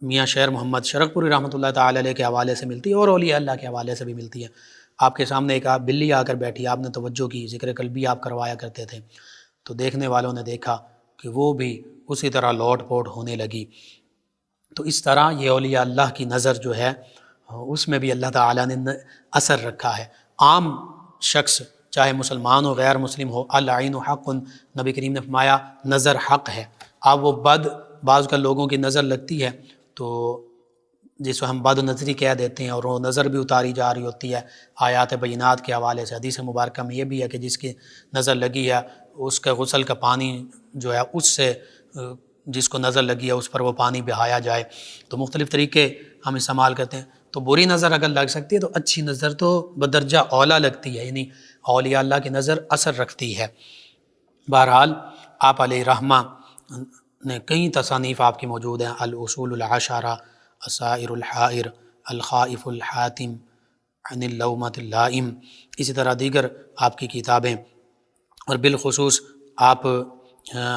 میاں شیر محمد شرک پوری رحمۃ اللہ تعالی علیہ کے حوالے سے ملتی ہے، اور اولیاء اللہ کے حوالے سے بھی ملتی ہے۔ آپ کے سامنے ایک بلی آ کر بیٹھی، آپ نے توجہ کی، ذکر قلبی آپ کروایا کرتے تھے، تو دیکھنے والوں نے دیکھا کہ وہ بھی اسی طرح لوٹ پوٹ ہونے لگی۔ تو اس طرح یہ اولیاء اللہ کی نظر جو ہے اس میں بھی اللہ تعالیٰ نے اثر رکھا ہے۔ عام شخص چاہے مسلمان ہو غیر مسلم ہو، العین حق، نبی کریم نے فرمایا نظر حق ہے۔ اب وہ بعض کا لوگوں کی نظر لگتی ہے تو جس کو ہم بد نظری کہہ دیتے ہیں، اور وہ نظر بھی اتاری جا رہی ہوتی ہے آیات بینات کے حوالے سے۔ حدیث مبارکہ میں یہ بھی ہے کہ جس کی نظر لگی ہے اس کا غسل کا پانی جو ہے اس سے جس کو نظر لگی ہے اس پر وہ پانی بہایا جائے۔ تو مختلف طریقے ہم استعمال کرتے ہیں۔ تو بری نظر اگر لگ سکتی ہے تو اچھی نظر تو بدرجہ اولیٰ لگتی ہے، یعنی اولیاء اللہ کی نظر اثر رکھتی ہے۔ بہرحال آپ علیہ رحمہ نے کئی تصانیف آپ کی موجود ہیں، الاصول العشرہ، اسائر الحائر، الخائف الحاتم، عن اللومۃ اللائم، اسی طرح دیگر آپ کی کتابیں، اور بالخصوص آپ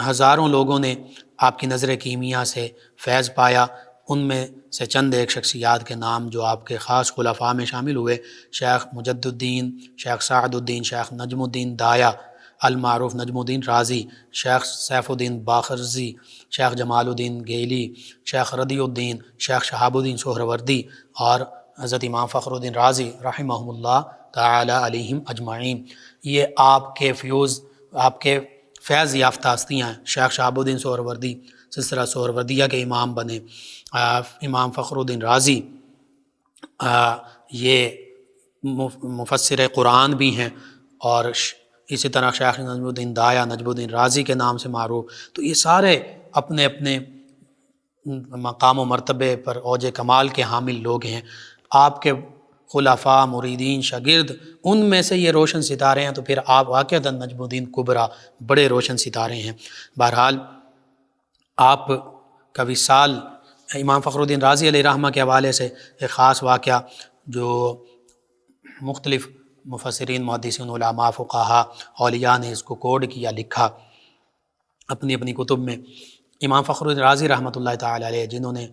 ہزاروں لوگوں نے آپ کی نظر کیمیا سے فیض پایا۔ ان میں سے چند ایک شخصیات کے نام جو آپ کے خاص خلفاء میں شامل ہوئے: شیخ مجد الدین، شیخ سعد الدین، شیخ نجم الدین دایا المعروف نجم الدین رازی، شیخ سیف الدین باخرزی، شیخ جمال الدین گیلی، شیخ رضی الدین، شیخ شہاب الدین سہروردی، اور حضرت امام فخر الدین رازی رحمہم اللہ تعالی علیہم اجمعین۔ یہ آپ کے فیض یافتہ ہستیاں ہیں۔ شیخ شہاب الدین سہروردی سلسلہ سہروردیہ کے امام بنے، امام فخر الدین رازی یہ مفسر قرآن بھی ہیں، اور اسی طرح شیخ نجم الدین دایا نجم الدین رازی کے نام سے معروف۔ تو یہ سارے اپنے اپنے مقام و مرتبے پر اوج کمال کے حامل لوگ ہیں۔ آپ کے خلفاء، مریدین، شاگرد، ان میں سے یہ روشن ستارے ہیں، تو پھر آپ واقعتاً نجم الدین کبریٰ بڑے روشن ستارے ہیں۔ بہرحال آپ کا وصال امام فخر الدین رازی علیہ رحمہ کے حوالے سے ایک خاص واقعہ جو مختلف مفسرین، محدثین، علماء، فقہاء، اولیاء نے اس کو کوڈ کیا، لکھا اپنی اپنی کتب میں۔ امام فخر الدین رازی رحمۃ اللہ تعالی علیہ جنہوں نے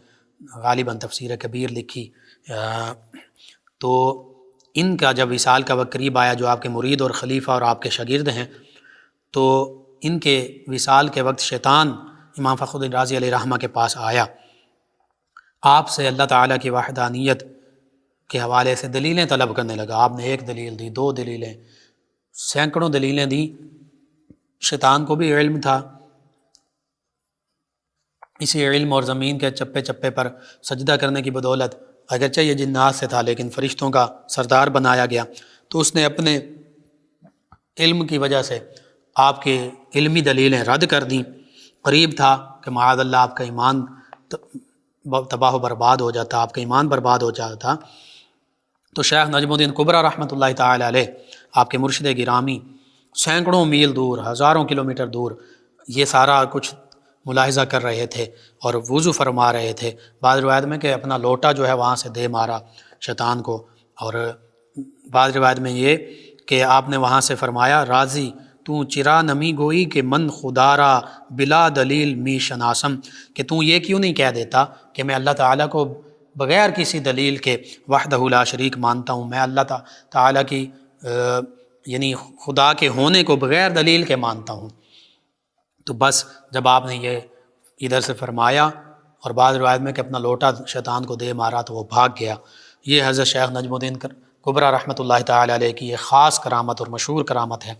غالباً تفسیر کبیر لکھی، تو ان کا جب وصال کا وقت قریب آیا، جو آپ کے مرید اور خلیفہ اور آپ کے شاگرد ہیں، تو ان کے وصال کے وقت شیطان امام فخر الدین رازی علیہ رحمہ کے پاس آیا، آپ سے اللہ تعالیٰ کی وحدانیت کے حوالے سے دلیلیں طلب کرنے لگا۔ آپ نے ایک دلیل دی، دو دلیلیں، سینکڑوں دلیلیں دیں۔ شیطان کو بھی علم تھا، اسی علم اور زمین کے چپے چپے پر سجدہ کرنے کی بدولت، اگرچہ یہ جنات سے تھا لیکن فرشتوں کا سردار بنایا گیا، تو اس نے اپنے علم کی وجہ سے آپ کے علمی دلیلیں رد کر دیں۔ قریب تھا کہ معاذ اللہ آپ کا ایمان تباہ و برباد ہو جاتا، آپ کا ایمان برباد ہو جاتا۔ تو شیخ نجم الدین کبریٰ رحمۃ اللہ تعالی علیہ، آپ کے مرشد گرامی، سینکڑوں میل دور، ہزاروں کلومیٹر دور یہ سارا کچھ ملاحظہ کر رہے تھے اور وضو فرما رہے تھے۔ بعض روایت میں کہ اپنا لوٹا جو ہے وہاں سے دے مارا شیطان کو، اور بعض روایت میں یہ کہ آپ نے وہاں سے فرمایا، راضی تو چرا نمی گوئی کہ من خدا را بلا دلیل می شناسم، کہ تو یہ کیوں نہیں کہہ دیتا کہ میں اللہ تعالیٰ کو بغیر کسی دلیل کے وحدہ لا شریک مانتا ہوں، میں اللہ تعالیٰ کی یعنی خدا کے ہونے کو بغیر دلیل کے مانتا ہوں۔ تو بس جب آپ نے یہ ادھر سے فرمایا، اور بعض روایت میں کہ اپنا لوٹا شیطان کو دے مارا، تو وہ بھاگ گیا۔ یہ حضرت شیخ نجم الدین کبریٰ رحمۃ اللہ تعالیٰ علیہ کی ایک خاص کرامت اور مشہور کرامت ہے۔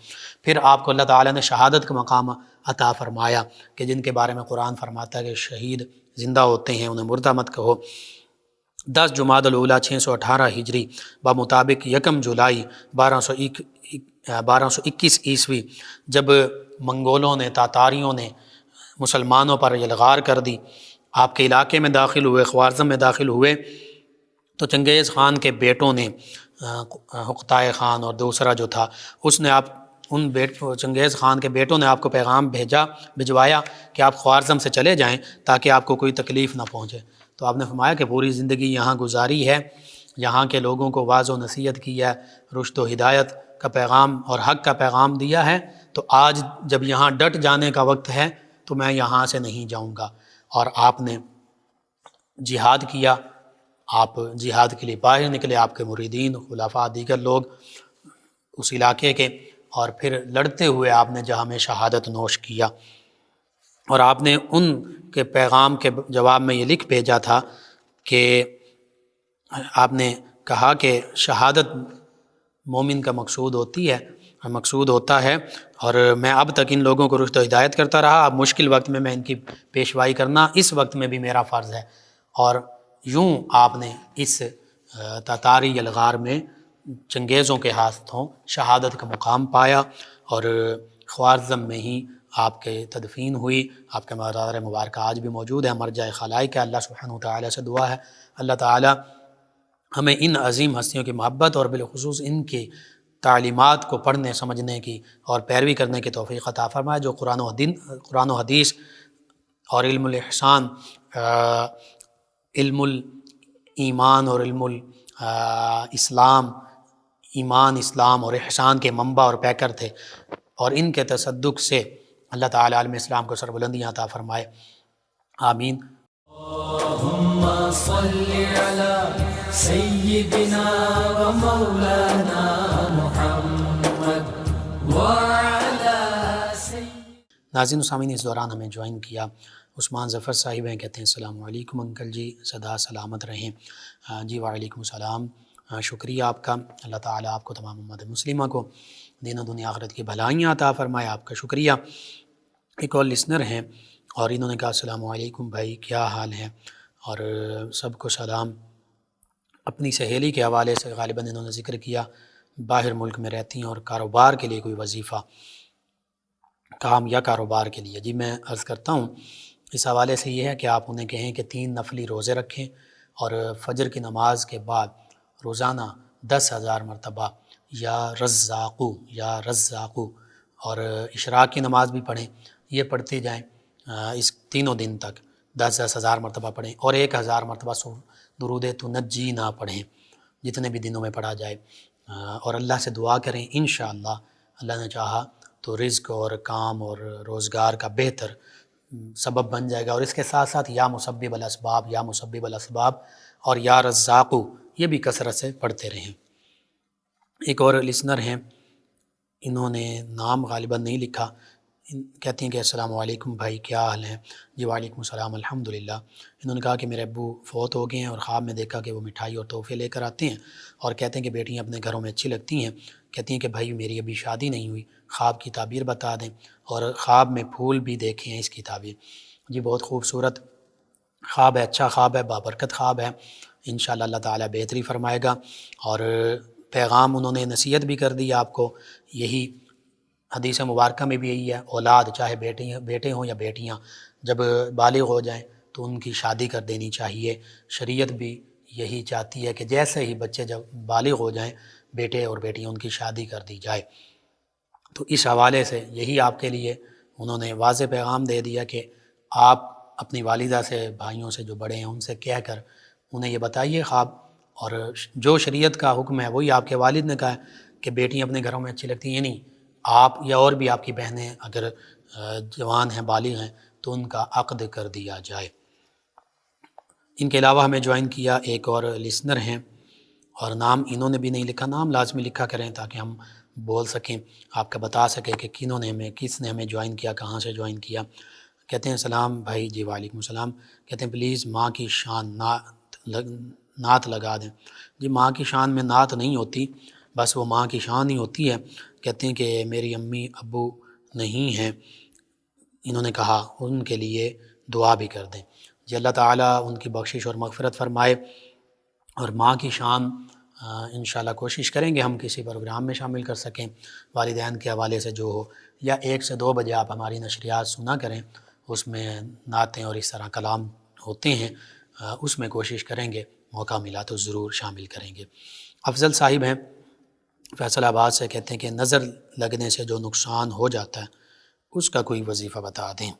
پھر آپ کو اللہ تعالیٰ نے شہادت کا مقام عطا فرمایا کہ جن کے بارے میں قرآن فرماتا ہے کہ شہید زندہ ہوتے ہیں انہیں مردہ مت کہو۔ 10 جمادی الاولیٰ 618 ہجری بمطابق 1 جولائی 1221 عیسوی جب منگولوں نے تاتاریوں نے مسلمانوں پر یلغار کر دی، آپ کے علاقے میں داخل ہوئے، خوارزم میں داخل ہوئے، تو چنگیز خان کے بیٹوں نے حقتائے خان اور دوسرا جو تھا اس نے چنگیز خان کے بیٹوں نے آپ کو پیغام بھجوایا کہ آپ خوارزم سے چلے جائیں تاکہ آپ کو کوئی تکلیف نہ پہنچے۔ تو آپ نے فرمایا کہ پوری زندگی یہاں گزاری ہے، یہاں کے لوگوں کو واعظ و نصیحت کی ہے، رشد و ہدایت کا پیغام اور حق کا پیغام دیا ہے، تو آج جب یہاں ڈٹ جانے کا وقت ہے تو میں یہاں سے نہیں جاؤں گا۔ اور آپ نے جہاد کیا، آپ جہاد کے لیے باہر نکلے، آپ کے مریدین، خلفاء، دیگر لوگ اس علاقے کے، اور پھر لڑتے ہوئے آپ نے جہاں میں شہادت نوش کیا۔ اور آپ نے ان کے پیغام کے جواب میں یہ لکھ بھیجا تھا کہ آپ نے کہا کہ شہادت مومن کا مقصود ہوتا ہے، اور میں اب تک ان لوگوں کو رشد و ہدایت کرتا رہا، اب مشکل وقت میں ان کی پیشوائی کرنا اس وقت میں بھی میرا فرض ہے۔ اور یوں آپ نے اس تاتاری یلغار میں چنگیزوں کے ہاتھوں شہادت کا مقام پایا، اور خوارزم میں ہی آپ کے تدفین ہوئی۔ آپ کا مزار مبارکہ آج بھی موجود ہے، مرجع خلائق ہے۔ اللہ سبحانہ وتعالی سے دعا ہے اللہ تعالی ہمیں ان عظیم ہستیوں کی محبت اور بالخصوص ان کی تعلیمات کو پڑھنے، سمجھنے کی اور پیروی کرنے کی توفیق عطا فرمائے، جو قرآن و حدیث اور علم الاحسان، علم الایمان اور علم الاسلام، ایمان، اسلام اور احسان کے منبع اور پیکر تھے، اور ان کے تصدق سے اللہ تعالیٰ عالم اسلام کو سربلندیاں عطا فرمائے، آمین۔ اللہم صلی علی سیدنا و مولانا محمد وعلی ناظرین و سامعین، اس دوران ہمیں جوائن کیا عثمان ظفر صاحب ہیں، کہتے ہیں السلام علیکم انکل جی، سدا سلامت رہیں۔ جی وعلیکم السلام، شکریہ آپ کا، اللہ تعالیٰ آپ کو، تمام امت مسلمہ کو دین و دنیا آخرت کی بھلائیاں عطا فرمائے، آپ کا شکریہ۔ ایک اور لسنر ہیں اور انہوں نے کہا السلام علیکم بھائی، کیا حال ہے؟ اور سب کو سلام۔ اپنی سہیلی کے حوالے سے غالباً انہوں نے ذکر کیا، باہر ملک میں رہتی ہیں اور کاروبار کے لیے کوئی وظیفہ، کام یا کاروبار کے لیے۔ جی میں عرض کرتا ہوں اس حوالے سے یہ ہے کہ آپ انہیں کہیں کہ 3 نفلی روزے رکھیں، اور فجر کی نماز کے بعد روزانہ 10,000 مرتبہ یا رزاقو اور اشراق کی نماز بھی پڑھیں، یہ پڑھتے جائیں اس تینوں دن تک، 10,000 مرتبہ پڑھیں، اور 1,000 مرتبہ درود تنجینا پڑھیں، جتنے بھی دنوں میں پڑھا جائے، اور اللہ سے دعا کریں، انشاءاللہ اللہ نے چاہا تو رزق اور کام اور روزگار کا بہتر سبب بن جائے گا۔ اور اس کے ساتھ ساتھ یا مسبب الاسباب اور یا رزاقو یہ بھی کثرت سے پڑھتے رہیں۔ ایک اور لسنر ہیں، انہوں نے نام غالباً نہیں لکھا، کہتے ہیں کہ السلام علیکم بھائی، کیا حال ہے؟ جی وعلیکم السلام، الحمدللہ۔ انہوں نے کہا کہ میرے ابو فوت ہو گئے ہیں، اور خواب میں دیکھا کہ وہ مٹھائی اور تحفے لے کر آتے ہیں، اور کہتے ہیں کہ بیٹیاں اپنے گھروں میں اچھی لگتی ہیں، کہتی ہیں کہ بھائی میری ابھی شادی نہیں ہوئی، خواب کی تعبیر بتا دیں، اور خواب میں پھول بھی دیکھے ہیں اس کی تعبیر۔ جی بہت خوبصورت خواب ہے، اچھا خواب ہے، بابرکت خواب ہے، انشاءاللہ اللہ تعالیٰ بہتری فرمائے گا۔ اور پیغام انہوں نے نصیحت بھی کر دی آپ کو، یہی حدیث مبارکہ میں بھی یہی ہے، اولاد چاہے بیٹے ہوں یا بیٹیاں، جب بالغ ہو جائیں تو ان کی شادی کر دینی چاہیے۔ شریعت بھی یہی چاہتی ہے کہ جیسے ہی بچے جب بالغ ہو جائیں، بیٹے اور بیٹیاں، ان کی شادی کر دی جائے۔ تو اس حوالے سے یہی آپ کے لیے انہوں نے واضح پیغام دے دیا کہ آپ اپنی والدہ سے، بھائیوں سے جو بڑے ہیں ان سے کہہ کر انہیں یہ بتائیے خواب، اور جو شریعت کا حکم ہے وہی آپ کے والد نے کہا ہے کہ بیٹیاں اپنے گھروں میں اچھی لگتی ہیں، نہیں آپ یا اور بھی آپ کی بہنیں اگر جوان ہیں، بالغ ہیں، تو ان کا عقد کر دیا جائے۔ ان کے علاوہ ہمیں جوائن کیا ایک اور لسنر ہیں، اور نام انہوں نے بھی نہیں لکھا، نام لازمی لکھا کریں تاکہ ہم بول سکیں، آپ کا بتا سکیں کہ کس نے ہمیں جوائن کیا، کہاں سے جوائن کیا۔ کہتے ہیں سلام بھائی، جی وعلیکم السلام، کہتے ہیں پلیز ماں کی شان نعت لگا دیں۔ جی ماں کی شان میں نعت نہیں ہوتی، بس وہ ماں کی شان ہی ہوتی ہے۔ کہتے ہیں کہ میری امی ابو نہیں ہیں، انہوں نے کہا ان کے لیے دعا بھی کر دیں۔ جی اللہ تعالیٰ ان کی بخشش اور مغفرت فرمائے۔ اور ماں کی شان انشاءاللہ کوشش کریں گے ہم کسی پروگرام میں شامل کر سکیں والدین کے حوالے سے جو ہو، یا 1 سے 2 بجے آپ ہماری نشریات سنا کریں، اس میں نعتیں اور اس طرح کلام ہوتے ہیں، اس میں کوشش کریں گے، موقع ملا تو ضرور شامل کریں گے۔ افضل صاحب ہیں فیصل آباد سے، کہتے ہیں کہ نظر لگنے سے جو نقصان ہو جاتا ہے اس کا کوئی وظیفہ بتا دیں۔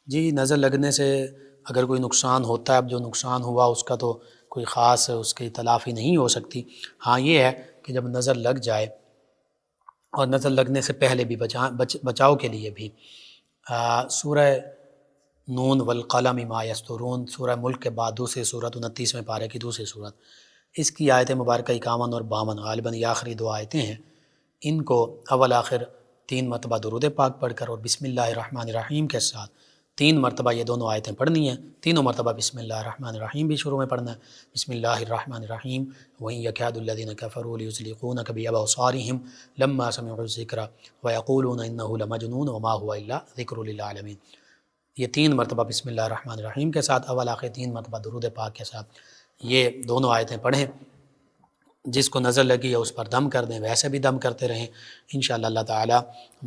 جی نظر لگنے سے اگر کوئی نقصان ہوتا ہے، اب جو نقصان ہوا اس کا تو کوئی خاص اس کی تلافی نہیں ہو سکتی۔ ہاں یہ ہے کہ جب نظر لگ جائے، اور نظر لگنے سے پہلے بھی بچاؤ کے لیے بھی سورہ نون والقلم ما یسطرون، سورہ ملک کے بعد دوسری سورت 29ویں پارے کی دوسری سورت، اس کی آیت مبارکہ 51 اور 52 غالباً یہ آخری 2 آیتیں ہیں، ان کو اول آخر 3 مرتبہ درود پاک پڑھ کر اور بسم اللہ الرحمن الرحیم کے ساتھ 3 مرتبہ یہ دونوں آیتیں پڑھنی ہیں۔ تینوں مرتبہ بسم اللہ الرحمن الرحیم بھی شروع میں پڑھنا ہے۔ بسم اللہ الرحمن الرحیم وَإِن يَكَادُ الَّذِينَ كَفَرُوا لِيُزْلِقُونَكَ بِأَبْصَارِهِمْ لَمَّا سَمِعُوا الذِّكْرَ وَيَقُولُونَ إِنَّهُ لَمَجْنُونٌ وَمَا هُوَ إِلَّا ذِكْرٌ لِلْعَالَمِينَ۔ یہ 3 مرتبہ بسم اللہ الرحمن الرحیم کے ساتھ، اول آخر 3 مرتبہ درود پاک کے ساتھ یہ دونوں آیتیں پڑھیں۔ جس کو نظر لگی ہے اس پر دم کر دیں، ویسے بھی دم کرتے رہیں، انشاءاللہ اللہ تعالیٰ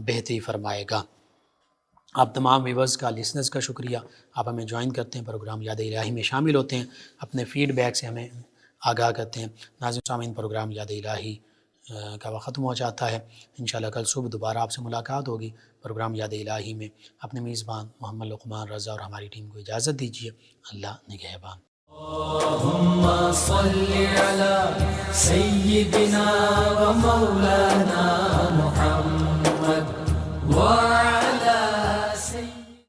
بہتری فرمائے گا۔ آپ تمام ویورز کا، لسنرز کا شکریہ، آپ ہمیں جوائن کرتے ہیں، پروگرام یاد الہی میں شامل ہوتے ہیں، اپنے فیڈ بیک سے ہمیں آگاہ کرتے ہیں۔ ناظرین سامعین، پروگرام یاد الہی کا وقت ختم ہو جاتا ہے۔ انشاءاللہ کل صبح دوبارہ آپ سے ملاقات ہوگی پروگرام یاد الہی میں۔ اپنے میزبان محمد لقمان رضا اور ہماری ٹیم کو اجازت دیجیے۔ اللہ نگہبان۔ اللهم صل على سيدنا ومولانا محمد